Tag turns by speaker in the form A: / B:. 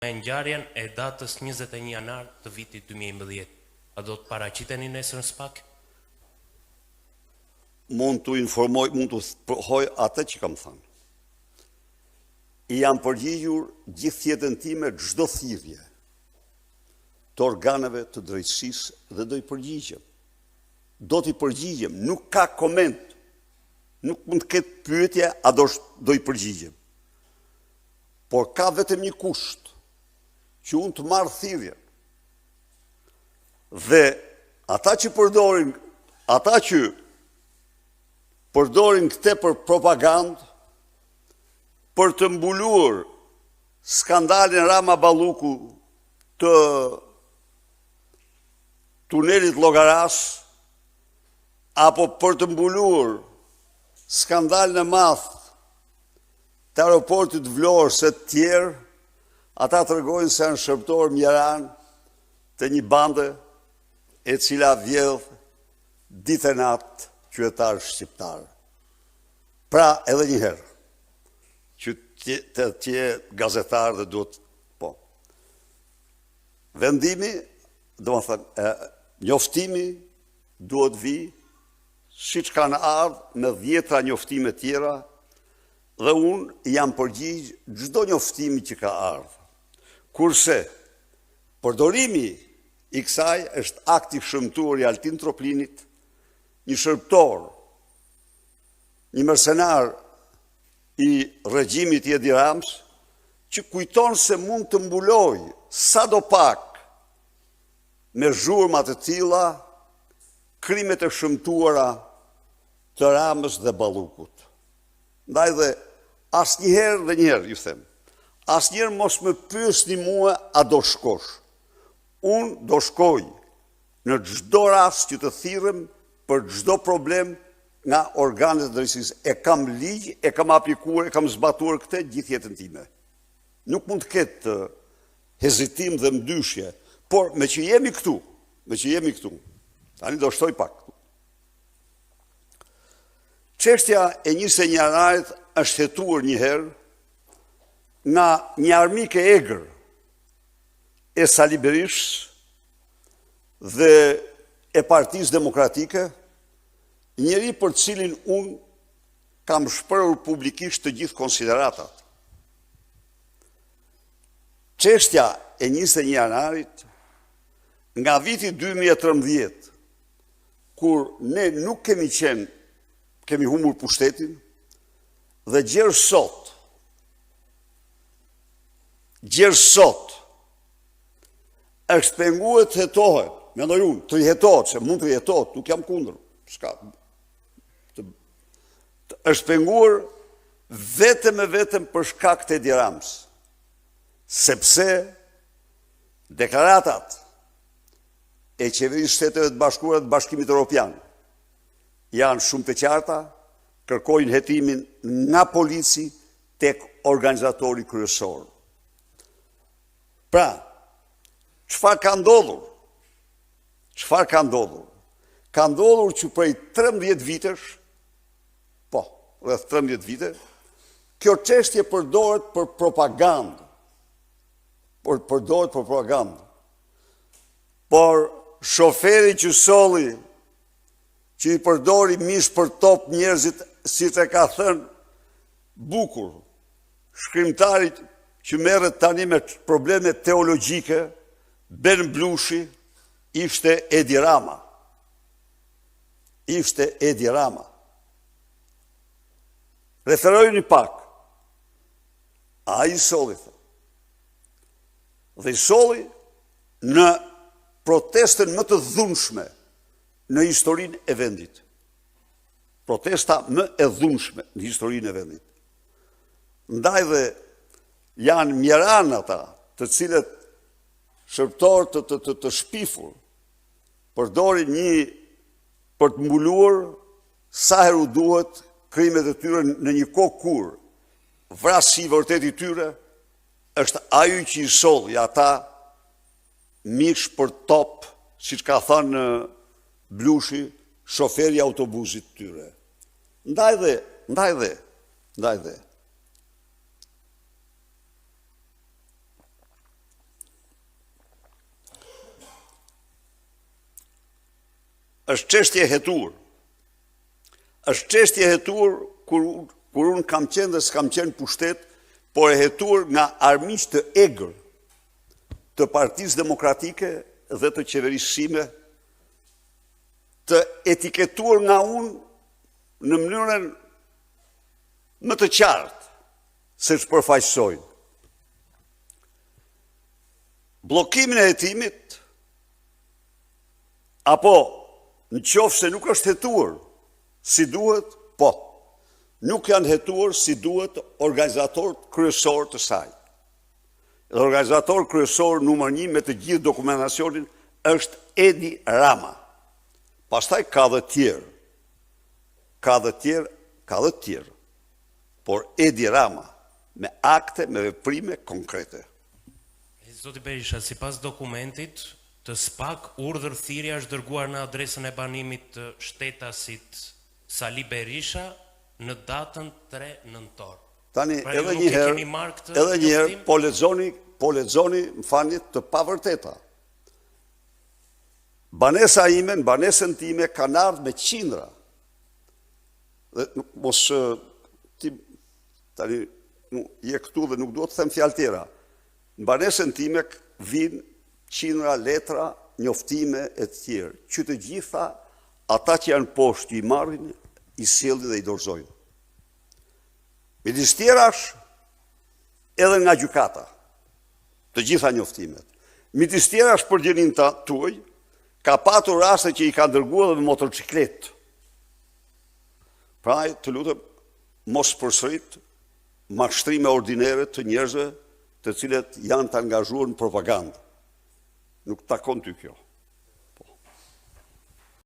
A: me ngjarjen e datës 21 janar të vitit 2011. A do të paraqiteni nesër spak?
B: Mund të informoj, mund të përhoj atë që kam thënë. I jam përgjigjur gjithë jetën time çdo thirrje të organeve të drejtësisë dhe do i përgjigjem. Do t'i përgjigjem, nuk ka koment. Nuk mund të ketë pyetje, a do i përgjigjem. Por ka vetëm një kusht, që unë të marrë thirrjen. Dhe ata që përdorin këte për propagandë, për të mbuluar skandalin Rama Balluku të tunelit Llogaras, apo për të mbuluar skandalin e madh të aeroportit Vlorës e të tjerë, ata tregojnë se janë shërbëtor mjeran të një bande e cila vjedh ditë e natë qytetarë shqiptarë. Pra edhe një herë, që të tje gazetarë dhe duhet, po. Vendimi, do më thënë, njoftimi duhet vi, si që kanë ardhë me 10 njoftime tjera, dhe unë jam përgjigjë çdo njoftimi që ka ardhë. Kurse, përdorimi i kësaj është akti shëmtuar i Altin Troplinit, një shërbëtor, një mercenar i regjimit i Edi Ramës, që kujton se mund të mbuloj sa do pak me zhurma të tilla krimet e shëmtuara të Ramës dhe Ballukut. Ndaj dhe asnjëherë dhe njëherë, ju them, asnjëherë mos më pyesni mua a do shkosh. Unë do shkoj në çdo rast që të thirrem për çdo problem nga organet e drejtësisë. E kam ligj, e kam aplikuar, e kam zbatuar këtë gjithë jetën time. Nuk mund të ketë hezitim dhe ndyshje, por me që jemi këtu, tani do shtoj pak. Çështja e 21 janarit është hetuar një herë nga një armik e egër e Sali Berishës dhe e Partisë Demokratike, njëri për cilin unë kam shprehur publikisht të gjithë konsideratat. Çështja e 21 janarit nga viti 2013, kur ne nuk kemi humbur pushtetin, dhe gjerë sot, është penguar të hetohet, mendoj unë, të jetohet, se mund të jetohet, nuk jam kundër, është penguar vetëm e vetëm për shkak të Edi Ramës, sepse deklaratat e qeverisë Shteteve të Bashkuara të Bashkimit Evropian janë shumë të qarta, kërkojnë hetimin nga polici tek organizatori kryesor. Pra, çfarë ka ndodhur? Ka ndodhur që prej 13 vitesh, rreth 13 vite, kjo çështje përdoret për propagandë. Por shoferi që solli, që i përdori mish për top njerëzit, si të ka thënë bukur, shkrimtarit që merret tani me probleme teologjike, Ben Blushi, ishte Edi Rama. Referojnë pak. A i solli, dhe i solli në protestën më të dhunshme në historinë e vendit. Protesta më e dhunshme në historinë e vendit. Ndaj dhe janë mjeran ata, të cilët shërbëtor të shpifur, përdorin për të mbuluar sa herë u duhet krimet e tyre në një kohë kur vrasi vërtet i tyre është ajo që i solli ata mish për top, siç ka thënë Blushi, shoferi autobusit tyre. Ndaj dhe është çështje hetur. Është çështje hetur kur unë kam qenë dhe s'kam qenë pushtet, por e hetur nga armiq të egër të Partisë Demokratike dhe të qeverisë, të etiketuar nga unë në mënyrën më të qartë se ç'përfaqësojnë. Bllokimin e hetimit, apo në qoftë se nuk është hetuar si duhet, po, nuk janë hetuar si duhet organizatorët kryesor të saj. Dhe organizator kryesor numër 1 me të gjithë dokumentacionin është Edi Rama. Pastaj ka dhe tjerë. Ka dhe tjerë. Por Edi Rama me akte, me veprime konkrete.
A: Zoti Berisha, sipas dokumentit, të SPAK urdhër thirrja është dërguar në adresën e banimit të shtetasit Sali Berisha në datën 3 nëntor.
B: Tani, edhe njëherë, po lexoni, më falni, të pavërteta. Banesën time kanë ardhur me qindra. Dhe mos tani je këtu dhe nuk duhet të them fjalë tjera. Në banesën time vinë qindra letra, njoftime e të tjerë, që të gjitha ata që janë poshtë i marrin, i sjellin dhe i dorëzojnë. Midis tjerash, edhe nga gjykata, të gjitha njoftimet. Midis tjerash për gjërin tuaj, ka patur raste që i ka dërguar edhe me motorciklet. Pra, të lutem, mos përsërit mashtrime ordinere të njerëzve të cilët janë të angazhuar në propagandë. Nuk takon ty kjo.